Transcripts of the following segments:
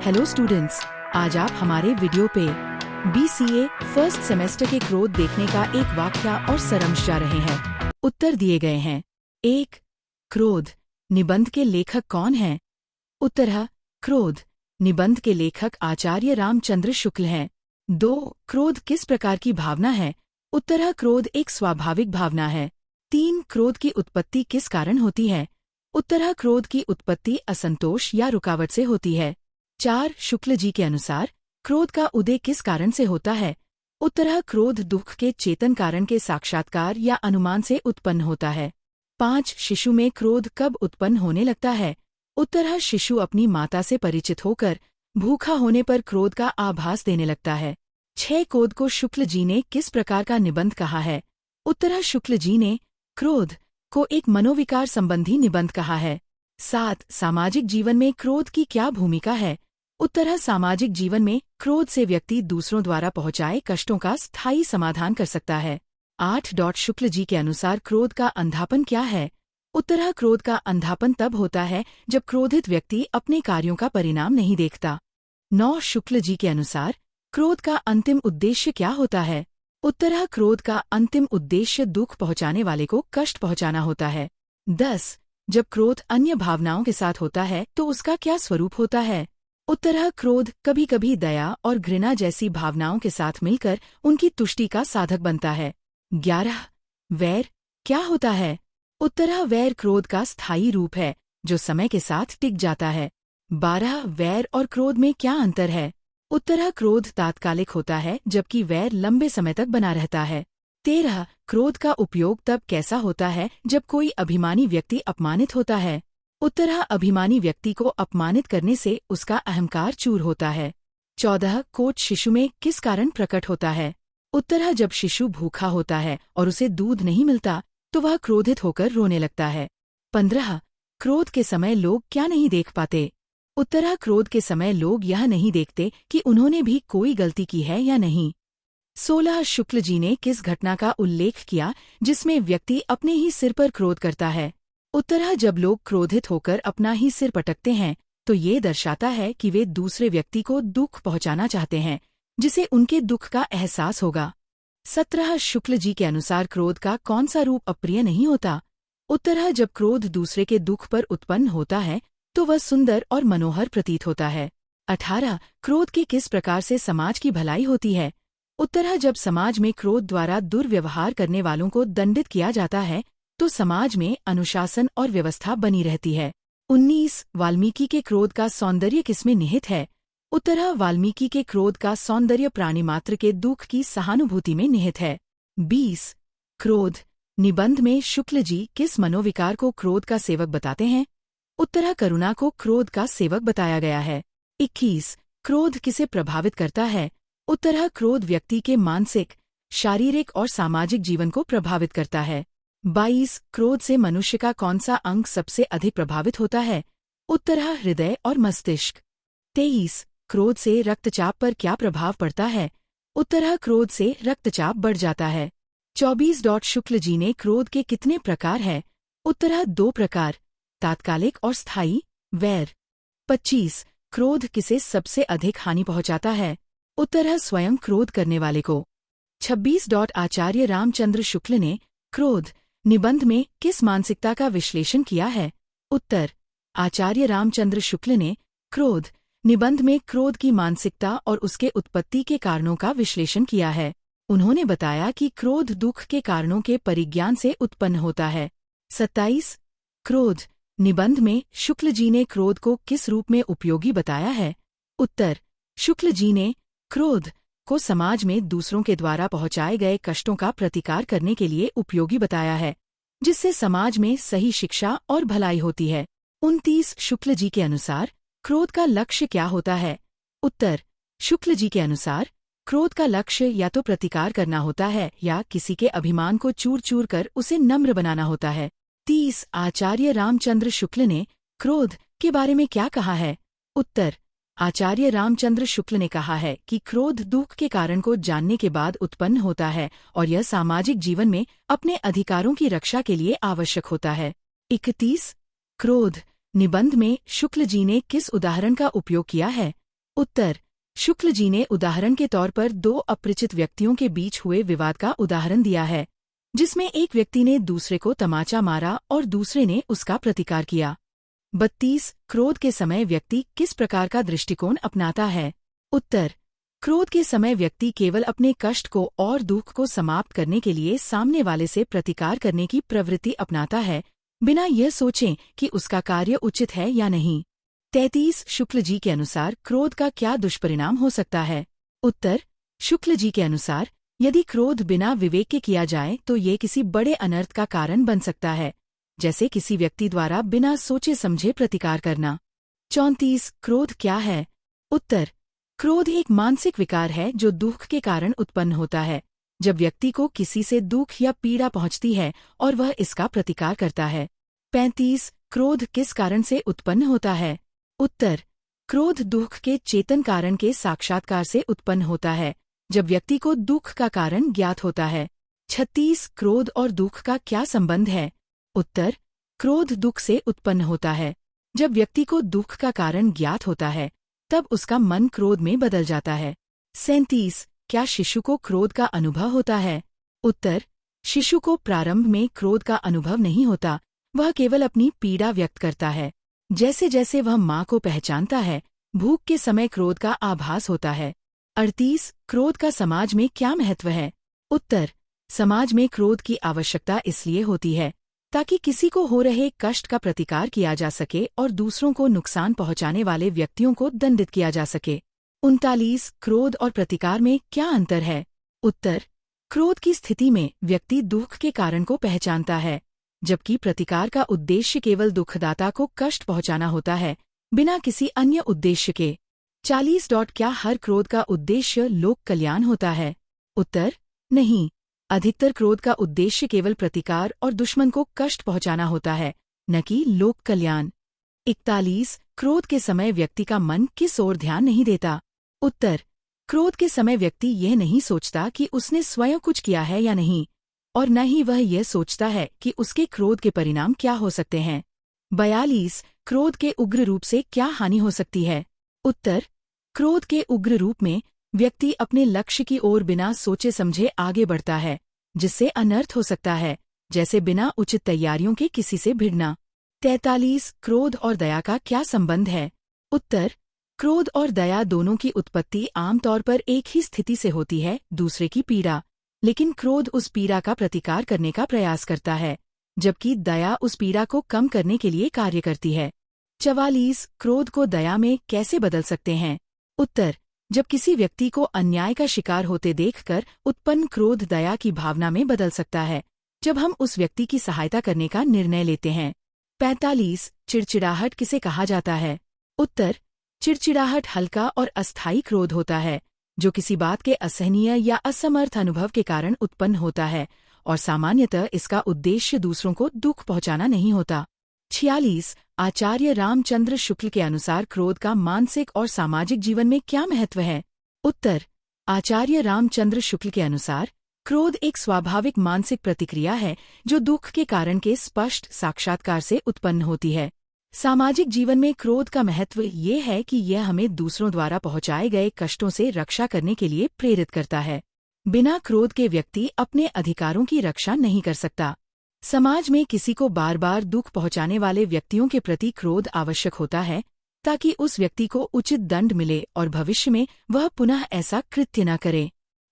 Hello students, आज आप हमारे वीडियो पे BCA फर्स्ट सेमेस्टर के क्रोध देखने का एक वाक्या और सारांश जा रहे हैं। उत्तर दिए गए हैं। 1. क्रोध निबंध के लेखक कौन हैं? उत्तर है क्रोध निबंध के लेखक आचार्य रामचंद्र शुक्ल हैं। 2. क्रोध किस प्रकार की भावना है? उत्तर है क्रोध एक स्वाभाविक भावना है। 3. क्रोध की उत्पत्ति किस कारण होती है? उत्तर है क्रोध की उत्पत्ति असंतोष या रुकावट से होती है। 4. शुक्ल जी के अनुसार क्रोध का उदय किस कारण से होता है? उत्तर है क्रोध दुख के चेतन कारण के साक्षात्कार या अनुमान से उत्पन्न होता है। 5. शिशु में क्रोध कब उत्पन्न होने लगता है? उत्तर है शिशु अपनी माता से परिचित होकर भूखा होने पर क्रोध का आभास देने लगता है। 6. क्रोध को शुक्ल जी ने किस प्रकार का निबंध कहा है? उत्तर है शुक्ल जी ने क्रोध को एक मनोविकार संबंधी निबंध कहा है। 7. सामाजिक जीवन में क्रोध की क्या भूमिका है? उत्तर है सामाजिक जीवन में क्रोध से व्यक्ति दूसरों द्वारा पहुंचाए कष्टों का स्थायी समाधान कर सकता है। 8. शुक्ल जी के अनुसार क्रोध का अंधापन क्या है? उत्तर है क्रोध का अंधापन तब होता है जब क्रोधित व्यक्ति अपने कार्यों का परिणाम नहीं देखता। 9. शुक्ल जी के अनुसार क्रोध का अंतिम उद्देश्य क्या होता है? उत्तर है क्रोध का अंतिम उद्देश्य दुख पहुंचाने वाले को कष्ट पहुंचाना होता है। 10. जब क्रोध अन्य भावनाओं के साथ होता है तो उसका क्या स्वरूप होता है? उत्तर है क्रोध कभी कभी दया और घृणा जैसी भावनाओं के साथ मिलकर उनकी तुष्टि का साधक बनता है। 11. वैर क्या होता है? उत्तर है वैर क्रोध का स्थायी रूप है जो समय के साथ टिक जाता है। 12. वैर और क्रोध में क्या अंतर है? उत्तर है क्रोध तात्कालिक होता है जबकि वैर लंबे समय तक बना रहता है। 13. क्रोध का उपयोग तब कैसा होता है जब कोई अभिमानी व्यक्ति अपमानित होता है? उत्तर है अभिमानी व्यक्ति को अपमानित करने से उसका अहंकार चूर होता है। 14. क्रोध शिशु में किस कारण प्रकट होता है? उत्तर है जब शिशु भूखा होता है और उसे दूध नहीं मिलता तो वह क्रोधित होकर रोने लगता है। 15. क्रोध के समय लोग क्या नहीं देख पाते? उत्तर है क्रोध के समय लोग यह नहीं देखते कि उन्होंने भी कोई गलती की है या नहीं। 16. शुक्ल जी ने किस घटना का उल्लेख किया जिसमें व्यक्ति अपने ही सिर पर क्रोध करता है? उत्तर है जब लोग क्रोधित होकर अपना ही सिर पटकते हैं तो ये दर्शाता है कि वे दूसरे व्यक्ति को दुख पहुंचाना चाहते हैं जिसे उनके दुख का एहसास होगा। 17. शुक्ल जी के अनुसार क्रोध का कौन सा रूप अप्रिय नहीं होता? उत्तर है जब क्रोध दूसरे के दुख पर उत्पन्न होता है तो वह सुंदर और मनोहर प्रतीत होता है। 18. क्रोध की किस प्रकार से समाज की भलाई होती है? उत्तर है जब समाज में क्रोध द्वारा दुर्व्यवहार करने वालों को दंडित किया जाता है तो समाज में अनुशासन और व्यवस्था बनी रहती है। 19. वाल्मीकि के क्रोध का सौंदर्य किसमें निहित है? उत्तर है वाल्मीकि के क्रोध का सौंदर्य प्राणी मात्र के दुख की सहानुभूति में निहित है। 20. क्रोध निबंध में शुक्ल जी किस मनोविकार को क्रोध का सेवक बताते हैं? उत्तर है करुणा को क्रोध का सेवक बताया गया है। 21. क्रोध किसे प्रभावित करता है? उत्तर है क्रोध व्यक्ति के मानसिक, शारीरिक और सामाजिक जीवन को प्रभावित करता है। 22. क्रोध से मनुष्य का कौन सा अंग सबसे अधिक प्रभावित होता है? उत्तर है हृदय और मस्तिष्क। 23. क्रोध से रक्तचाप पर क्या प्रभाव पड़ता है? उत्तर है क्रोध से रक्तचाप बढ़ जाता है। 24. शुक्ल जी ने क्रोध के कितने प्रकार है? उत्तर है 2 प्रकार, तात्कालिक और स्थायी। वैर। 25. क्रोध किसे सबसे अधिक हानि पहुंचाता है? उत्तर है स्वयं क्रोध करने वाले को। 26. आचार्य रामचंद्र शुक्ल ने क्रोध निबंध में किस मानसिकता का विश्लेषण किया है? उत्तर आचार्य रामचंद्र शुक्ल ने क्रोध निबंध में क्रोध की मानसिकता और उसके उत्पत्ति के कारणों का विश्लेषण किया है। उन्होंने बताया कि क्रोध दुख के कारणों के परिज्ञान से उत्पन्न होता है। 27. क्रोध निबंध में शुक्ल जी ने क्रोध को किस रूप में उपयोगी बताया है? उत्तर शुक्ल जी ने क्रोध को समाज में दूसरों के द्वारा पहुंचाए गए कष्टों का प्रतिकार करने के लिए उपयोगी बताया है जिससे समाज में सही शिक्षा और भलाई होती है। 29. शुक्ल जी के अनुसार क्रोध का लक्ष्य क्या होता है? उत्तर शुक्ल जी के अनुसार क्रोध का लक्ष्य या तो प्रतिकार करना होता है या किसी के अभिमान को चूर चूर कर उसे नम्र बनाना होता है। 30. आचार्य रामचंद्र शुक्ल ने क्रोध के बारे में क्या कहा है? उत्तर आचार्य रामचंद्र शुक्ल ने कहा है कि क्रोध दुख के कारण को जानने के बाद उत्पन्न होता है और यह सामाजिक जीवन में अपने अधिकारों की रक्षा के लिए आवश्यक होता है। 31. क्रोध निबंध में शुक्ल जी ने किस उदाहरण का उपयोग किया है? उत्तर, शुक्ल जी ने उदाहरण के तौर पर दो अपरिचित व्यक्तियों के बीच हुए विवाद का उदाहरण दिया है, जिसमें एक व्यक्ति ने दूसरे को तमाचा मारा और दूसरे ने उसका प्रतिकार किया। 32. क्रोध के समय व्यक्ति किस प्रकार का दृष्टिकोण अपनाता है? उत्तर, क्रोध के समय व्यक्ति केवल अपने कष्ट को और दुख को समाप्त करने के लिए सामने वाले से प्रतिकार करने की प्रवृत्ति अपनाता है, बिना यह सोचें कि उसका कार्य उचित है या नहीं। 33. शुक्ल जी के अनुसार क्रोध का क्या दुष्परिणाम हो सकता है? उत्तर, शुक्ल जी के अनुसार यदि क्रोध बिना विवेक के किया जाए तो ये किसी बड़े अनर्थ का कारण बन सकता है, जैसे किसी व्यक्ति द्वारा बिना सोचे समझे प्रतिकार करना। 34. क्रोध क्या है? उत्तर, क्रोध एक मानसिक विकार है जो दुख के कारण उत्पन्न होता है, जब व्यक्ति को किसी से दुख या पीड़ा पहुंचती है और वह इसका प्रतिकार करता है। 35. क्रोध किस कारण से उत्पन्न होता है? उत्तर, क्रोध दुख के चेतन कारण के साक्षात्कार से उत्पन्न होता है, जब व्यक्ति को दुख का कारण ज्ञात होता है। 36. क्रोध और दुख का क्या संबंध है? उत्तर, क्रोध दुख से उत्पन्न होता है। जब व्यक्ति को दुख का कारण ज्ञात होता है, तब उसका मन क्रोध में बदल जाता है। 37. क्या शिशु को क्रोध का अनुभव होता है? उत्तर, शिशु को प्रारंभ में क्रोध का अनुभव नहीं होता, वह केवल अपनी पीड़ा व्यक्त करता है। जैसे जैसे वह माँ को पहचानता है, भूख के समय क्रोध का आभास होता है। 38. क्रोध का समाज में क्या महत्व है? उत्तर, समाज में क्रोध की आवश्यकता इसलिए होती है ताकि किसी को हो रहे कष्ट का प्रतिकार किया जा सके और दूसरों को नुकसान पहुंचाने वाले व्यक्तियों को दंडित किया जा सके। 39. क्रोध और प्रतिकार में क्या अंतर है? उत्तर, क्रोध की स्थिति में व्यक्ति दुख के कारण को पहचानता है, जबकि प्रतिकार का उद्देश्य केवल दुखदाता को कष्ट पहुंचाना होता है, बिना किसी अन्य उद्देश्य के। 40. क्या हर क्रोध का उद्देश्य लोक कल्याण होता है? उत्तर, नहीं। अधिकतर क्रोध का उद्देश्य केवल प्रतिकार और दुश्मन को कष्ट पहुंचाना होता है, न कि लोक कल्याण। 41. क्रोध के समय व्यक्ति का मन किस ओर ध्यान नहीं देता? उत्तर, क्रोध के समय व्यक्ति यह नहीं सोचता कि उसने स्वयं कुछ किया है या नहीं, और न ही वह यह सोचता है कि उसके क्रोध के परिणाम क्या हो सकते हैं। 42. क्रोध के उग्र रूप से क्या हानि हो सकती है? उत्तर, क्रोध के उग्र रूप में व्यक्ति अपने लक्ष्य की ओर बिना सोचे समझे आगे बढ़ता है, जिससे अनर्थ हो सकता है, जैसे बिना उचित तैयारियों के किसी से भिड़ना। 43. क्रोध और दया का क्या संबंध है? उत्तर, क्रोध और दया दोनों की उत्पत्ति आमतौर पर एक ही स्थिति से होती है, दूसरे की पीड़ा, लेकिन क्रोध उस पीड़ा का प्रतिकार करने का प्रयास करता है, जबकि दया उस पीड़ा को कम करने के लिए कार्य करती है। 44. क्रोध को दया में कैसे बदल सकते हैं? उत्तर, जब किसी व्यक्ति को अन्याय का शिकार होते देखकर उत्पन्न क्रोध दया की भावना में बदल सकता है, जब हम उस व्यक्ति की सहायता करने का निर्णय लेते हैं। 45. चिड़चिड़ाहट किसे कहा जाता है? उत्तर, चिड़चिड़ाहट हल्का और अस्थायी क्रोध होता है, जो किसी बात के असहनीय या असमर्थ अनुभव के कारण उत्पन्न होता है, और सामान्यतः इसका उद्देश्य दूसरों को दुख पहुंचाना नहीं होता। 46. आचार्य रामचंद्र शुक्ल के अनुसार क्रोध का मानसिक और सामाजिक जीवन में क्या महत्व है? उत्तर, आचार्य रामचंद्र शुक्ल के अनुसार क्रोध एक स्वाभाविक मानसिक प्रतिक्रिया है जो दुख के कारण के स्पष्ट साक्षात्कार से उत्पन्न होती है। सामाजिक जीवन में क्रोध का महत्व ये है कि यह हमें दूसरों द्वारा पहुंचाए गए कष्टों से रक्षा करने के लिए प्रेरित करता है। बिना क्रोध के व्यक्ति अपने अधिकारों की रक्षा नहीं कर सकता। समाज में किसी को बार बार दुख पहुंचाने वाले व्यक्तियों के प्रति क्रोध आवश्यक होता है, ताकि उस व्यक्ति को उचित दंड मिले और भविष्य में वह पुनः ऐसा कृत्य न करे।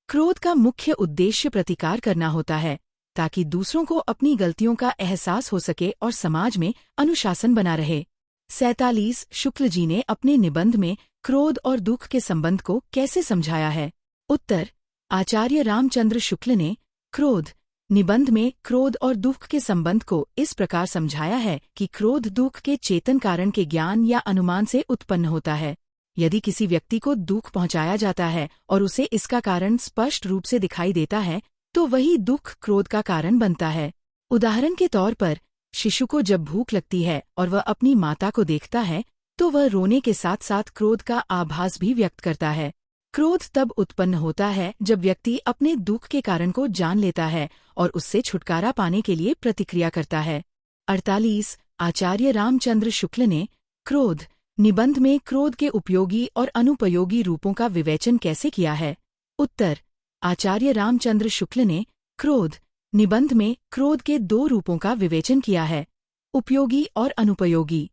क्रोध का मुख्य उद्देश्य प्रतिकार करना होता है, ताकि दूसरों को अपनी गलतियों का एहसास हो सके और समाज में अनुशासन बना रहे। 47. शुक्ल जी ने अपने निबंध में क्रोध और दुख के संबंध को कैसे समझाया है? उत्तर, आचार्य रामचंद्र शुक्ल ने क्रोध निबंध में क्रोध और दुख के संबंध को इस प्रकार समझाया है कि क्रोध दुख के चेतन कारण के ज्ञान या अनुमान से उत्पन्न होता है। यदि किसी व्यक्ति को दुख पहुंचाया जाता है और उसे इसका कारण स्पष्ट रूप से दिखाई देता है, तो वही दुख क्रोध का कारण बनता है। उदाहरण के तौर पर, शिशु को जब भूख लगती है और वह अपनी माता को देखता है, तो वह रोने के साथ साथ क्रोध का आभास भी व्यक्त करता है। क्रोध तब उत्पन्न होता है जब व्यक्ति अपने दुख के कारण को जान लेता है और उससे छुटकारा पाने के लिए प्रतिक्रिया करता है। 48. आचार्य रामचंद्र शुक्ल ने क्रोध निबंध में क्रोध के उपयोगी और अनुपयोगी रूपों का विवेचन कैसे किया है? उत्तर, आचार्य रामचंद्र शुक्ल ने क्रोध निबंध में क्रोध के 2 रूपों का विवेचन किया है, उपयोगी और अनुपयोगी।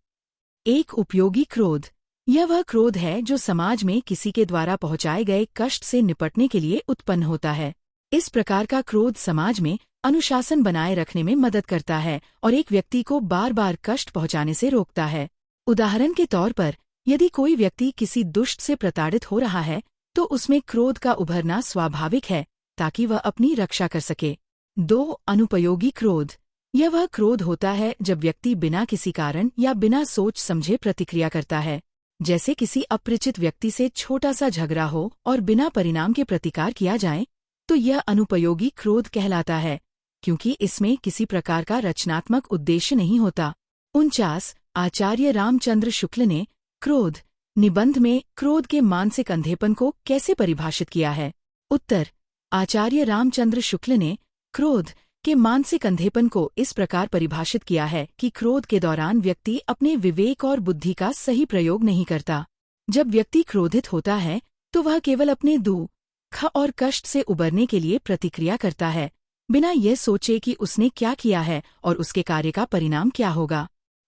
1. उपयोगी क्रोध। यह वह क्रोध है जो समाज में किसी के द्वारा पहुंचाए गए कष्ट से निपटने के लिए उत्पन्न होता है। इस प्रकार का क्रोध समाज में अनुशासन बनाए रखने में मदद करता है और एक व्यक्ति को बार बार कष्ट पहुंचाने से रोकता है। उदाहरण के तौर पर, यदि कोई व्यक्ति किसी दुष्ट से प्रताड़ित हो रहा है तो उसमें क्रोध का उभरना स्वाभाविक है ताकि वह अपनी रक्षा कर सके। 2. अनुपयोगी क्रोध। यह वह क्रोध होता है जब व्यक्ति बिना किसी कारण या बिना सोच समझे प्रतिक्रिया करता है, जैसे किसी अपरिचित व्यक्ति से छोटा सा झगड़ा हो और बिना परिणाम के प्रतिकार किया जाए, तो यह अनुपयोगी क्रोध कहलाता है, क्योंकि इसमें किसी प्रकार का रचनात्मक उद्देश्य नहीं होता। 49. आचार्य रामचंद्र शुक्ल ने क्रोध निबंध में क्रोध के मानसिक अंधेपन को कैसे परिभाषित किया है? उत्तर, आचार्य रामचंद्र शुक्ल ने क्रोध के मानसिक अंधेपन को इस प्रकार परिभाषित किया है कि क्रोध के दौरान व्यक्ति अपने विवेक और बुद्धि का सही प्रयोग नहीं करता। जब व्यक्ति क्रोधित होता है तो वह केवल अपने दुख और कष्ट से उबरने के लिए प्रतिक्रिया करता है, बिना यह सोचे कि उसने क्या किया है और उसके कार्य का परिणाम क्या होगा।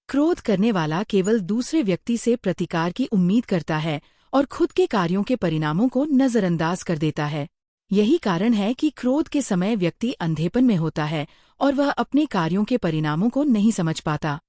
क्रोध करने वाला केवल दूसरे व्यक्ति से प्रतिकार की उम्मीद करता है और खुद के कार्यों के परिणामों को नजरअंदाज कर देता है। यही कारण है कि क्रोध के समय व्यक्ति अंधेपन में होता है और वह अपने कार्यों के परिणामों को नहीं समझ पाता।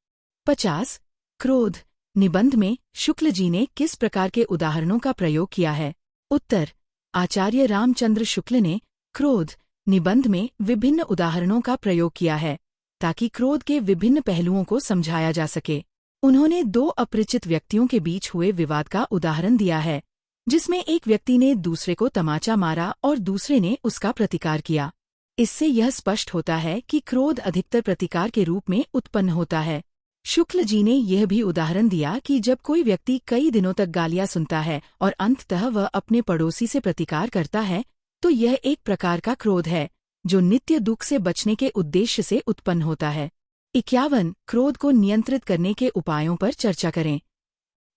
50. क्रोध निबंध में शुक्ल जी ने किस प्रकार के उदाहरणों का प्रयोग किया है? उत्तर, आचार्य रामचंद्र शुक्ल ने क्रोध निबंध में विभिन्न उदाहरणों का प्रयोग किया है ताकि क्रोध के विभिन्न पहलुओं को समझाया जा सके। उन्होंने 2 अपरिचित व्यक्तियों के बीच हुए विवाद का उदाहरण दिया है, जिसमें एक व्यक्ति ने दूसरे को तमाचा मारा और दूसरे ने उसका प्रतिकार किया। इससे यह स्पष्ट होता है कि क्रोध अधिकतर प्रतिकार के रूप में उत्पन्न होता है। शुक्ल जी ने यह भी उदाहरण दिया कि जब कोई व्यक्ति कई दिनों तक गालियां सुनता है और अंततः वह अपने पड़ोसी से प्रतिकार करता है, तो यह एक प्रकार का क्रोध है जो नित्य दुख से बचने के उद्देश्य से उत्पन्न होता है। 51. क्रोध को नियंत्रित करने के उपायों पर चर्चा करें।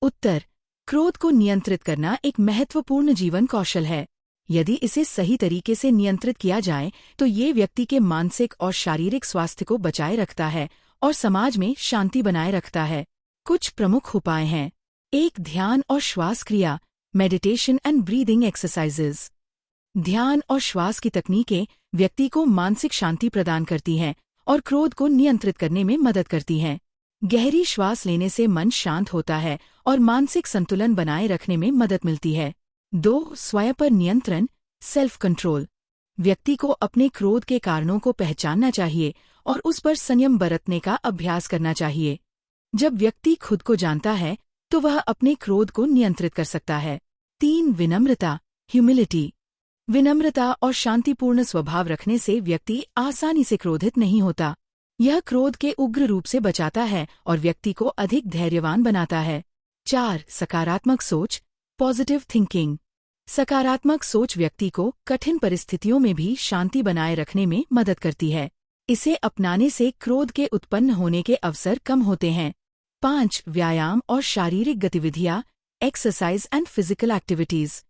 उत्तर, क्रोध को नियंत्रित करना एक महत्वपूर्ण जीवन कौशल है। यदि इसे सही तरीके से नियंत्रित किया जाए तो ये व्यक्ति के मानसिक और शारीरिक स्वास्थ्य को बचाए रखता है और समाज में शांति बनाए रखता है। कुछ प्रमुख उपाय हैं। 1. ध्यान और श्वास क्रिया, मेडिटेशन एंड ब्रीदिंग एक्सरसाइजेज। ध्यान और श्वास की तकनीकें व्यक्ति को मानसिक शांति प्रदान करती हैं और क्रोध को नियंत्रित करने में मदद करती हैं। गहरी श्वास लेने से मन शांत होता है और मानसिक संतुलन बनाए रखने में मदद मिलती है। 2. स्वयं पर नियंत्रण, सेल्फ कंट्रोल। व्यक्ति को अपने क्रोध के कारणों को पहचानना चाहिए और उस पर संयम बरतने का अभ्यास करना चाहिए। जब व्यक्ति खुद को जानता है तो वह अपने क्रोध को नियंत्रित कर सकता है। 3. विनम्रता, ह्यूमिलिटी। विनम्रता और शांतिपूर्ण स्वभाव रखने से व्यक्ति आसानी से क्रोधित नहीं होता। यह क्रोध के उग्र रूप से बचाता है और व्यक्ति को अधिक धैर्यवान बनाता है। 4. सकारात्मक सोच, पॉजिटिव थिंकिंग। सकारात्मक सोच व्यक्ति को कठिन परिस्थितियों में भी शांति बनाए रखने में मदद करती है। इसे अपनाने से क्रोध के उत्पन्न होने के अवसर कम होते हैं। 5. व्यायाम और शारीरिक गतिविधियां, एक्सरसाइज एंड फिजिकल एक्टिविटीज।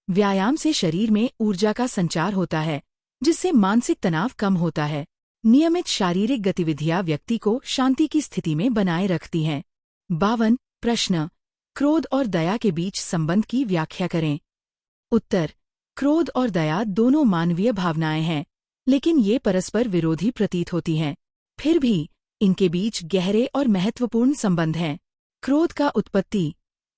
व्यायाम से शरीर में ऊर्जा का संचार होता है, जिससे मानसिक तनाव कम होता है। नियमित शारीरिक गतिविधियां व्यक्ति को शांति की स्थिति में बनाए रखती हैं। 52. प्रश्न, क्रोध और दया के बीच संबंध की व्याख्या करें। उत्तर, क्रोध और दया दोनों मानवीय भावनाएं हैं, लेकिन ये परस्पर विरोधी प्रतीत होती हैं। फिर भी इनके बीच गहरे और महत्वपूर्ण संबंध हैं। क्रोध का उत्पत्ति।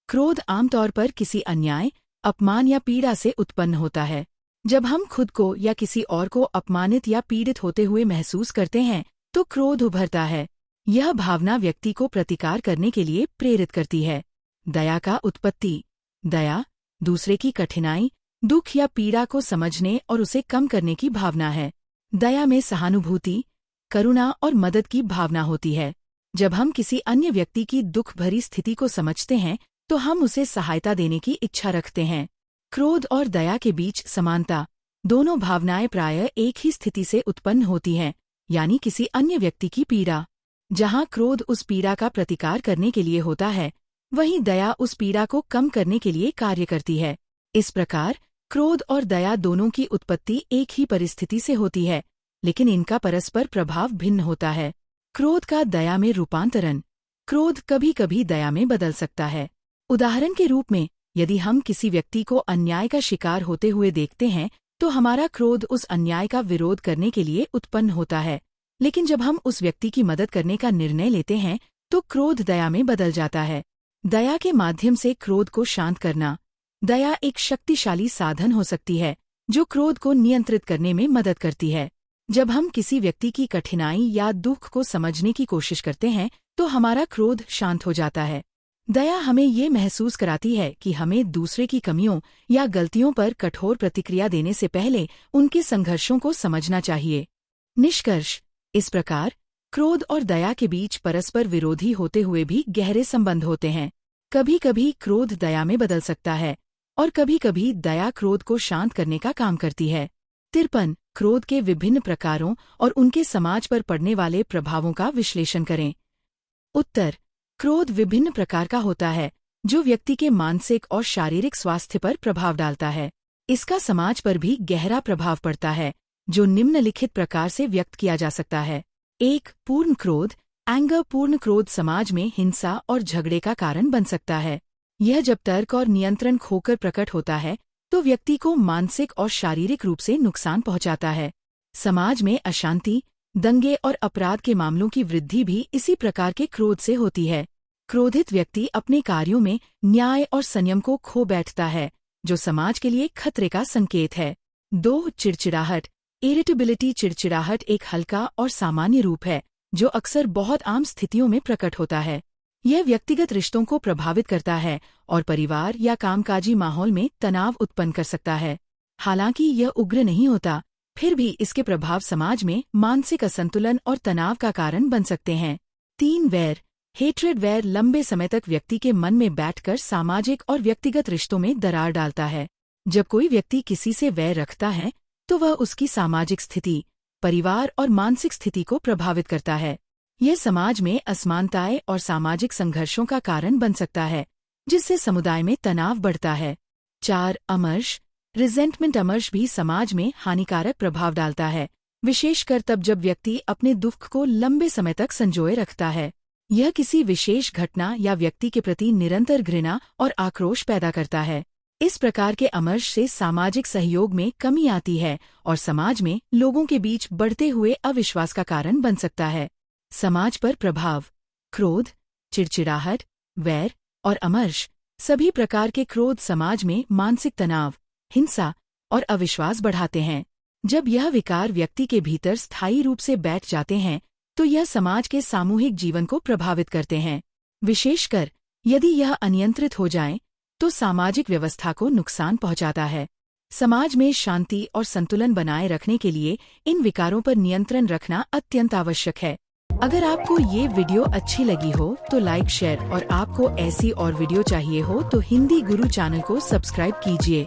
क्रोध आमतौर पर किसी अन्याय, अपमान या पीड़ा से उत्पन्न होता है। जब हम खुद को या किसी और को अपमानित या पीड़ित होते हुए महसूस करते हैं तो क्रोध उभरता है। यह भावना व्यक्ति को प्रतिकार करने के लिए प्रेरित करती है। दया का उत्पत्ति। दया दूसरे की कठिनाई, दुख या पीड़ा को समझने और उसे कम करने की भावना है। दया में सहानुभूति, करुणा और मदद की भावना होती है। जब हम किसी अन्य व्यक्ति की दुख भरी स्थिति को समझते हैं तो हम उसे सहायता देने की इच्छा रखते हैं। क्रोध और दया के बीच समानता। दोनों भावनाएं प्रायः एक ही स्थिति से उत्पन्न होती हैं, यानी किसी अन्य व्यक्ति की पीड़ा। जहां क्रोध उस पीड़ा का प्रतिकार करने के लिए होता है, वहीं दया उस पीड़ा को कम करने के लिए कार्य करती है। इस प्रकार क्रोध और दया दोनों की उत्पत्ति एक ही परिस्थिति से होती है, लेकिन इनका परस्पर प्रभाव भिन्न होता है। क्रोध का दया में रूपांतरण। क्रोध कभी कभी दया में बदल सकता है। उदाहरण के रूप में, यदि हम किसी व्यक्ति को अन्याय का शिकार होते हुए देखते हैं तो हमारा क्रोध उस अन्याय का विरोध करने के लिए उत्पन्न होता है, लेकिन जब हम उस व्यक्ति की मदद करने का निर्णय लेते हैं तो क्रोध दया में बदल जाता है। दया के माध्यम से क्रोध को शांत करना। दया एक शक्तिशाली साधन हो सकती है जो क्रोध को नियंत्रित करने में मदद करती है। जब हम किसी व्यक्ति की कठिनाई या दुख को समझने की कोशिश करते हैं तो हमारा क्रोध शांत हो जाता है। दया हमें ये महसूस कराती है कि हमें दूसरे की कमियों या गलतियों पर कठोर प्रतिक्रिया देने से पहले उनके संघर्षों को समझना चाहिए। निष्कर्ष। इस प्रकार क्रोध और दया के बीच परस्पर विरोधी होते हुए भी गहरे संबंध होते हैं। कभी कभी क्रोध दया में बदल सकता है और कभी कभी दया क्रोध को शांत करने का काम करती है। 53 क्रोध के विभिन्न प्रकारों और उनके समाज पर पड़ने वाले प्रभावों का विश्लेषण करें। उत्तर। क्रोध विभिन्न प्रकार का होता है जो व्यक्ति के मानसिक और शारीरिक स्वास्थ्य पर प्रभाव डालता है। इसका समाज पर भी गहरा प्रभाव पड़ता है, जो निम्नलिखित प्रकार से व्यक्त किया जा सकता है। 1. पूर्ण क्रोध। एंगर। पूर्ण क्रोध समाज में हिंसा और झगड़े का कारण बन सकता है। यह जब तर्क और नियंत्रण खोकर प्रकट होता है तो व्यक्ति को मानसिक और शारीरिक रूप से नुकसान पहुंचाता है। समाज में अशांति, दंगे और अपराध के मामलों की वृद्धि भी इसी प्रकार के क्रोध से होती है। क्रोधित व्यक्ति अपने कार्यों में न्याय और संयम को खो बैठता है, जो समाज के लिए खतरे का संकेत है। 2. चिड़चिड़ाहट। इरिटेबिलिटी। चिड़चिड़ाहट एक हल्का और सामान्य रूप है जो अक्सर बहुत आम स्थितियों में प्रकट होता है। यह व्यक्तिगत रिश्तों को प्रभावित करता है और परिवार या कामकाजी माहौल में तनाव उत्पन्न कर सकता है। हालांकि यह उग्र नहीं होता, फिर भी इसके प्रभाव समाज में मानसिक असंतुलन और तनाव का कारण बन सकते हैं। 3. वैर। हेट्रेड। वैर लंबे समय तक व्यक्ति के मन में बैठकर सामाजिक और व्यक्तिगत रिश्तों में दरार डालता है। जब कोई व्यक्ति किसी से वैर रखता है तो वह उसकी सामाजिक स्थिति, परिवार और मानसिक स्थिति को प्रभावित करता है। यह समाज में असमानताएं और सामाजिक संघर्षों का कारण बन सकता है, जिससे समुदाय में तनाव बढ़ता है। 4. अमर्ष। रिजेंटमेंट। अमर्ष भी समाज में हानिकारक प्रभाव डालता है, विशेषकर तब जब व्यक्ति अपने दुख को लंबे समय तक संजोए रखता है। यह किसी विशेष घटना या व्यक्ति के प्रति निरंतर घृणा और आक्रोश पैदा करता है। इस प्रकार के अमर्ष से सामाजिक सहयोग में कमी आती है और समाज में लोगों के बीच बढ़ते हुए अविश्वास का कारण बन सकता है। समाज पर प्रभाव। क्रोध, चिड़चिड़ाहट, वैर और अमर्ष सभी प्रकार के क्रोध समाज में मानसिक तनाव, हिंसा और अविश्वास बढ़ाते हैं। जब यह विकार व्यक्ति के भीतर स्थायी रूप से बैठ जाते हैं तो यह समाज के सामूहिक जीवन को प्रभावित करते हैं। विशेषकर यदि यह अनियंत्रित हो जाए तो सामाजिक व्यवस्था को नुकसान पहुंचाता है। समाज में शांति और संतुलन बनाए रखने के लिए इन विकारों पर नियंत्रण रखना अत्यंत आवश्यक है। अगर आपको ये वीडियो अच्छी लगी हो तो लाइक, शेयर और आपको ऐसी और वीडियो चाहिए हो तो हिंदी गुरु चैनल को सब्सक्राइब कीजिए।